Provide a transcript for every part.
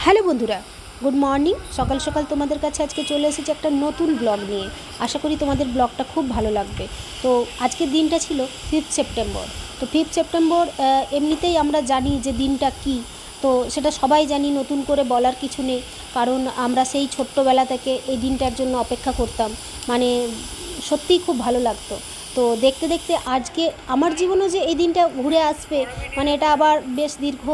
Hello বন্ধুরা, good morning. সকাল সকাল তোমাদের কাছে আজকে চলে এসেছি একটা নতুন ব্লগ নিয়ে। আশা করি তোমাদের ব্লগটা খুব ভালো লাগবে। তো আজকের দিনটা ছিল 5th সেপ্টেম্বর। তো 5th সেপ্টেম্বর এমনিতেই আমরা জানি যে দিনটা কি। তো সেটা সবাই জানি, নতুন করে বলার কিছু নেই, কারণ আমরা সেই ছোট্টবেলা থেকে এই দিনটার জন্য অপেক্ষা করতাম। মানে সত্যিই খুব ভালো লাগতো। তো দেখতে দেখতে আজকে আমার জীবনেও যে এই দিনটা ঘুরে আসবে, মানে এটা আবার বেশ দীর্ঘ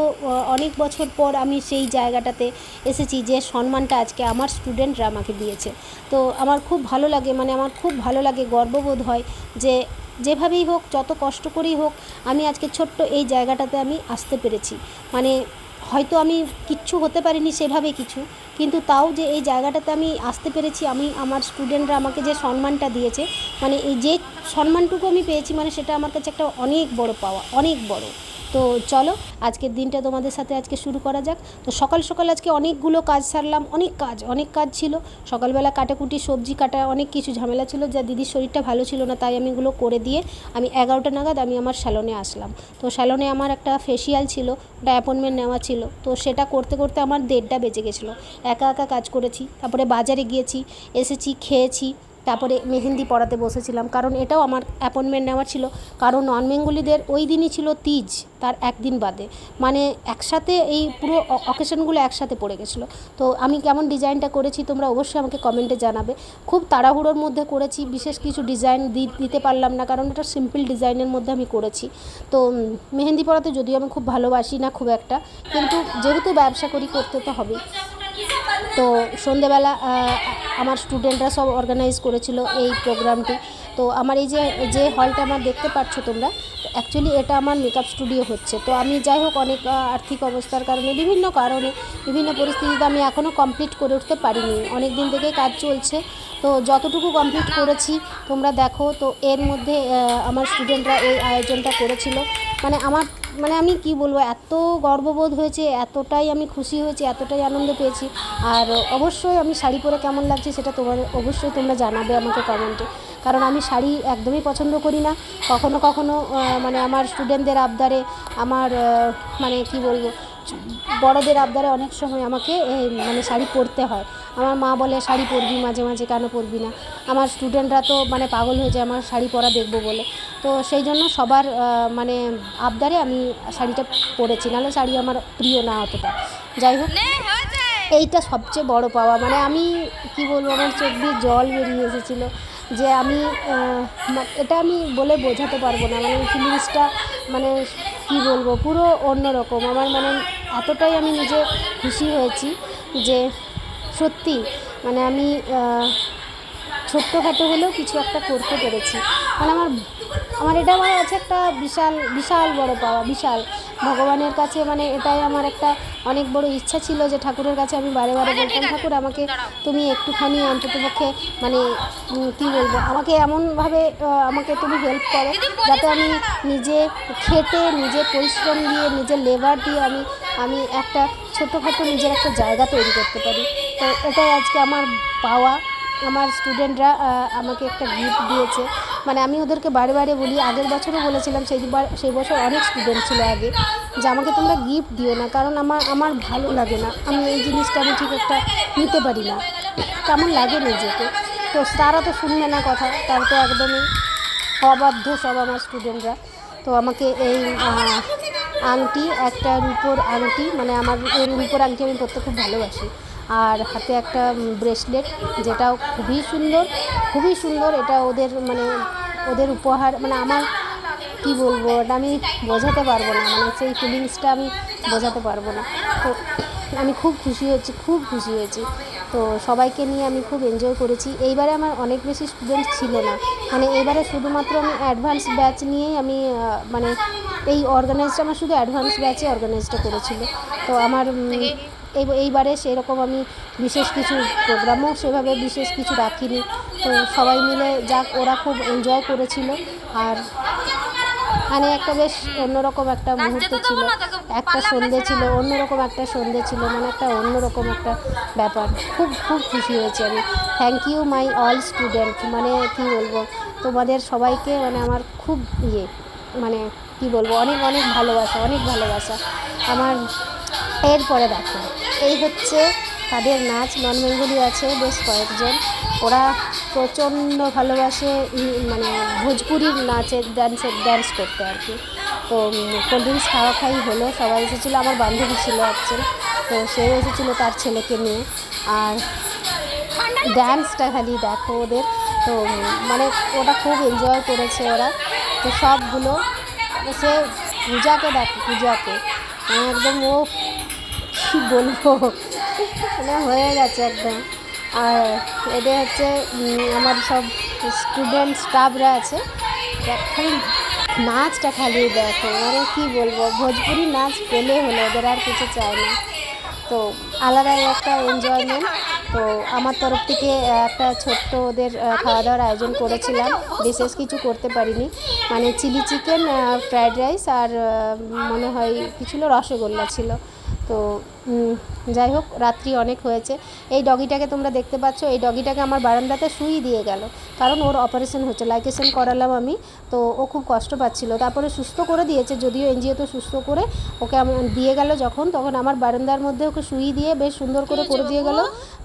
অনেক বছর পর আমি সেই জায়গাটাতে এসেছি যে সম্মানটা আজকে আমার স্টুডেন্টরা আমাকে দিয়েছে। তো আমার খুব ভালো লাগে, মানে আমার খুব ভালো লাগে, গর্ববোধ হয় যে যেভাবেই হোক, যত কষ্ট করেই হোক, আমি আজকে ছোট্ট এই জায়গাটাতে আমি আসতে পেরেছি। মানে হয়তো আমি কিচ্ছু হতে পারিনি সেভাবে কিছু, কিন্তু তাও যে এই জায়গাটাতে আমি আসতে পেরেছি, আমি আমার স্টুডেন্টরা আমাকে যে সম্মানটা দিয়েছে, মানে এই যে সম্মানটুকু আমি পেয়েছি, মানে সেটা আমার কাছে একটা অনেক বড় পাওয়া, অনেক বড়। তো চলো আজকের দিনটা তোমাদের সাথে আজকে শুরু করা যাক। তো সকাল সকাল আজকে অনেকগুলো কাজ সারলাম, অনেক কাজ ছিল। সকালবেলা কাটাকুটি, সবজি কাটা, অনেক কিছু ঝামেলা ছিল, যা দিদির শরীরটা ভালো ছিল না, তাই আমি এগুলো করে দিয়ে আমি 11টা নাগাদ আমি আমার স্যালনে আসলাম। তো স্যালনে আমার একটা ফেসিয়াল ছিল, ওটা অ্যাপয়েন্টমেন্ট নেওয়া ছিল। তো সেটা করতে করতে আমার 1:30টা বেজে গেছিলো। একা একা কাজ করেছি, তারপরে বাজারে গিয়েছি, এসেছি, খেয়েছি, তারপরে মেহেন্দি পরাতে বসেছিলাম, কারণ এটাও আমার অ্যাপয়েন্টমেন্ট নেওয়া ছিল। কারণ নন বেঙ্গলিদের ওই দিনই ছিল তিজ, তার একদিন বাদে, মানে একসাথে এই পুরো অকেশনগুলো একসাথে পড়ে গেছিলো। তো আমি কেমন ডিজাইনটা করেছি তোমরা অবশ্যই আমাকে কমেন্টে জানাবে। খুব তাড়াহুড়োর মধ্যে করেছি, বিশেষ কিছু ডিজাইন দিতে পারলাম না, কারণ এটা সিম্পল ডিজাইনের মধ্যে আমি করেছি। তো মেহেন্দি পরাতে যদিও আমি খুব ভালোবাসি না খুব একটা, কিন্তু যেহেতু ব্যবসা করি, করতে তো হবেই। তো সন্ধেবেলা আমার স্টুডেন্টরা সব অর্গানাইজ করেছিল এই প্রোগ্রামটি। তো আমার এই যে হলটা আমার দেখতে পাচ্ছ তোমরা, অ্যাকচুয়ালি এটা আমার মেকআপ স্টুডিও হচ্ছে। তো আমি যাই হোক, অনেক আর্থিক অবস্থার কারণে, বিভিন্ন কারণে, বিভিন্ন পরিস্থিতিতে আমি এখনও কমপ্লিট করে উঠতে পারিনি। অনেক দিন থেকে কাজ চলছে, তো যতটুকু কমপ্লিট করেছি তোমরা দেখো। তো এর মধ্যে আমার স্টুডেন্টরা এই আয়োজনটা করেছিল। মানে আমি কি বলবো, এত গর্ববোধ হয়েছে, এতটাই আমি খুশি হয়েছি, এতটাই আনন্দ পেয়েছি। আর অবশ্যই আমি শাড়ি পরে কেমন লাগছে সেটা অবশ্যই তোমরা জানাবে আমাকে কমেন্টে, কারণ আমি শাড়ি একদমই পছন্দ করি না। কখনো কখনো মানে আমার স্টুডেন্টদের আবদারে, আমার মানে কি বলবো, বড়দের আবদারে অনেক সময় আমাকে মানে শাড়ি পরতে হয়। আমার মা বলে শাড়ি পরবি মাঝে মাঝে, কেন পরবি না। আমার স্টুডেন্টরা তো মানে পাগল হয়ে যায় আমার শাড়ি পরা দেখবো বলে। তো সেই জন্য সবার মানে আবদারে আমি শাড়িটা পরেছি, নাহলে শাড়ি আমার প্রিয় না অতটা। যাই হোক, এইটা সবচেয়ে বড় পাওয়া। মানে আমি কি বলবো, আমার চোখ দিয়ে জল বেরিয়ে এসেছিলো যে আমি এটা আমি বলে বোঝাতে পারবো না। মানে ফিলিংসটা, মানে কি বলবো, পুরো অন্যরকম। আমার মানে এতটাই আমি নিজে খুশি হয়েছি যে সত্যি, মানে আমি ছোট্টখাটো হলেও কিছু একটা করতে পেরেছি। মানে আমার এটা আমার আছে একটা বিশাল বিশাল বড় পাওয়া, বিশাল ভগবানের কাছে। মানে এটাই আমার একটা অনেক বড় ইচ্ছা ছিল যে ঠাকুরের কাছে আমি বারে বারে বলতাম, ঠাকুর আমাকে তুমি একটুখানি অন্ততপক্ষে, মানে কী বলবো, আমাকে এমনভাবে আমাকে তুমি হেল্প করো যাতে আমি নিজে খেটে, নিজে পরিশ্রম দিয়ে, নিজের লেবার দিয়ে আমি একটা ছোটোখাটো নিজের একটা জায়গা তৈরি করতে পারি। তো এটাই আজকে আমার পাওয়া। আমার স্টুডেন্টরা আমাকে একটা গিফট দিয়েছে। মানে আমি ওদেরকে বারে বারে বলি, আগের বছরও বলেছিলাম, সেই বছর অনেক স্টুডেন্ট ছিল আগে, যে আমাকে তোমরা গিফট দিও না, কারণ আমার ভালো লাগে না। আমি এই জিনিসটা আমি ঠিক একটা নিতে পারি না, কেমন লাগে নিজেকে। তো তারা তো শুনবে না কথা, তারা তো একদমই অবাধ্য সব আমার স্টুডেন্টরা। তো আমাকে এই আংটি, একটা রূপোর আংটি, মানে আমার এই রূপোর আংটি আমি পরতে খুব ভালোবাসি। আর হাতে একটা ব্রেসলেট, যেটাও খুবই সুন্দর, খুবই সুন্দর। এটা ওদের উপহার। মানে আমার কি বলবো, এটা আমি বোঝাতে পারবো না, মানে সেই ফিলিংসটা আমি বোঝাতে পারবো না। তো আমি খুব খুশি হয়েছি, খুব খুশি হয়েছি। তো সবাইকে নিয়ে আমি খুব এনজয় করেছি। এইবারে আমার অনেক বেশি স্টুডেন্ট ছিল না, মানে এইবারে শুধুমাত্র আমি অ্যাডভান্স ব্যাচ নিয়েই আমি মানে এই অর্গানাইজটা আমার শুধু অ্যাডভান্স ব্যাচে অর্গানাইজটা করেছিল। তো আমার এইবারে সেরকম আমি বিশেষ কিছু প্রোগ্রামও সেভাবে বিশেষ কিছু রাখিনি। তো সবাই মিলে যাক, ওরা খুব এনজয় করেছিল। আর মানে একটা বেশ অন্যরকম একটা মুহূর্ত ছিল, একটা সন্ধে ছিল, অন্যরকম একটা সন্ধে ছিল, মানে একটা অন্যরকম একটা ব্যাপার। খুব খুব খুশি হয়েছি আমি। Thank you my all student. মানে কি বলবো, তোমাদের সবাইকে মানে আমার খুব মানে কি বলবো, অনেক অনেক ভালোবাসা, অনেক ভালোবাসা আমার। এরপরে দেখো, এই হচ্ছে তাদের নাচ। নন বেঙ্গলি আছে বেশ কয়েকজন, ওরা প্রচণ্ড ভালোবাসে মানে ভোজপুরির নাচের ড্যান্স করতে আর কি। তো কোল্ড ড্রিঙ্কস খাওয়া খাই হলো, সবাই এসেছিলো, আমার বান্ধবী ছিল একজন, তো সেও এসেছিলো তার ছেলেকে নিয়ে। আর ড্যান্সটা খালি দেখো ওদের, তো মানে ওটা খুব এনজয় করেছে ওরা। তো সবগুলো সে পূজাকে দেখো, পূজাকে একদম ও কী বলবো মানে হয়ে গেছে একদম। আর এদের হচ্ছে আমার সব স্টুডেন্ট স্টাফরা আছে, খালি নাচটা খালি দেখো, মানে কী বলবো, ভোজপুরি নাচ পেলে হলো, ওদের আর কিছু চায় না। তো আলাদাই একটা এনজয়মেন্ট। তো আমার তরফ থেকে একটা ছোট্ট ওদের খাওয়া দাওয়ার আয়োজন করেছিলাম, বিশেষ কিছু করতে পারিনি, মানে চিলি চিকেন, ফ্রায়েড রাইস, আর মনে হয় কী ছিল, রসগোল্লা ছিল। তো যাই হোক, রাত্রি অনেক হয়েছে। এই ডগিটাকে তোমরা দেখতে পাচ্ছ, এই ডগিটাকে আমার বারান্দাতে শুই দিয়ে গেল, কারণ ওর অপারেশন হচ্ছে, লাইকেশন করালাম আমি। তো ও খুব কষ্ট পাচ্ছিল, তারপরে সুস্থ করে দিয়েছে, যদিও এনজিও তো সুস্থ করে ওকে দিয়ে গেল যখন, তখন আমার বারান্দার মধ্যে ওকে শুই দিয়ে বেশ সুন্দর করে দিয়ে গেল,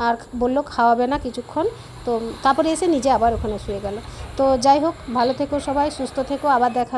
আর বললো খাওয়াবে না কিছুক্ষণ। তো তারপরে এসে নিজে আবার ওখানে শুয়ে গেল। তো যাই হোক, ভালো থেকো সবাই, সুস্থ থেকো, আবার দেখা।